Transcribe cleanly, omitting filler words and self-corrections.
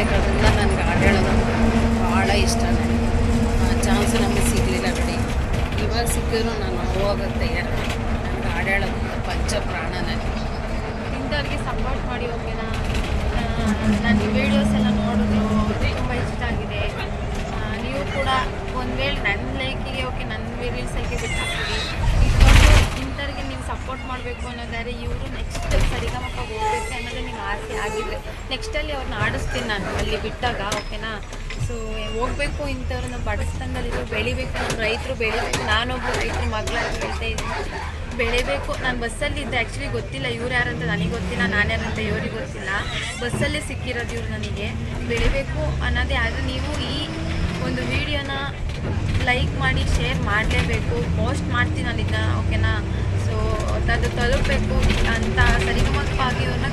ಇರಬೇಕಾದ್ರಿಂದ ನನಗೆ ಹಾಡು ಹೇಳೋದು ಭಾಳ ಇಷ್ಟ. ನನಗೆ ಚಾನ್ಸ್ ನಮಗೆ ಸಿಗಲಿಲ್ಲ ನೋಡಿ. ಇವಾಗ ಸಿಕ್ಕಿದ್ರು ನಾನು ಹೋಗೋಕ್ಕೆ ತಯಾರು. ನನಗೆ ಹಾಡು ಹೇಳೋದು ಪಂಚ ಪ್ರಾಣ. ನನಗೆ ಇಂಥವ್ರಿಗೆ ಸಪೋರ್ಟ್ ಮಾಡಿ. ಓಕೆನಾ, ನನ್ನ ವೀಡಿಯೋಸ್ ಎಲ್ಲ ನೋಡಿದ್ರು ತುಂಬ ಇಷ್ಟ ಆಗಿದೆ. ನೀವು ಕೂಡ ಒಂದು ವೇಳೆ ನನ್ನ ಲೈಕಿಗೆ ಓಕೆ ನನ್ನ ರೀಲ್ಸಕ್ಕೆ ಬಿಟ್ಟಾಕ್ತೀವಿ. ಇಂಥವ್ರಿಗೆ ನೀವು ಸಪೋರ್ಟ್ ಮಾಡಬೇಕು ಅನ್ನೋದಾದ್ರೆ ಇವರು ನೆಕ್ಸ್ಟ್ ಸರಿಗಮಪ ಹೋಗ್ಬೇಕು ಅನ್ನೋದೇ ನಿಮ್ಮ ಆಸೆ ಆಗಿದ್ರೆ ನೆಕ್ಸ್ಟಲ್ಲಿ ಅವ್ರನ್ನ ಆಡಿಸ್ತೀನಿ ನಾನು ಅಲ್ಲಿ ಬಿಟ್ಟಾಗ. ಓಕೆನಾ, ಸೊ ಹೋಗ್ಬೇಕು, ಇಂಥವ್ರನ್ನ ಬಡಸ್ತನದಲ್ಲಿರೋ ಬೆಳಿಬೇಕು, ನಮ್ಮ ರೈತರು ಬೆಳಿಬೇಕು. ನಾನೊಬ್ಬ ರೈತರ ಮಗಳಾಗಿ ಹೇಳ್ತಾ ಇದ್ದೀನಿ, ಬೆಳಿಬೇಕು. ನಾನು ಬಸ್ಸಲ್ಲಿದ್ದೆ, ಆ್ಯಕ್ಚುಲಿ ಗೊತ್ತಿಲ್ಲ ಇವ್ರು ಯಾರಂತ ನನಗೆ ಗೊತ್ತಿಲ್ಲ, ನಾನು ಯಾರಂತ ಇವ್ರಿಗೆ ಗೊತ್ತಿಲ್ಲ. ಬಸ್ಸಲ್ಲೇ ಸಿಕ್ಕಿರೋದು ಇವ್ರು ನನಗೆ. ಬೆಳಿಬೇಕು ಅನ್ನೋದೇ. ಆದರೆ ನೀವು ಈ ಒಂದು ವಿಡಿಯೋನ ಲೈಕ್ ಮಾಡಿ ಶೇರ್ ಮಾಡಲೇಬೇಕು. ಪೋಸ್ಟ್ ಮಾಡ್ತೀನಿ ಅಲ್ಲಿದ್ದ. ಓಕೆನಾ, ಸೊ ಅದು ತಲುಪಬೇಕು ಅಂತ ಸರಿಗಮಕ್ಕಾಗಿ ಇವ್ರನ್ನ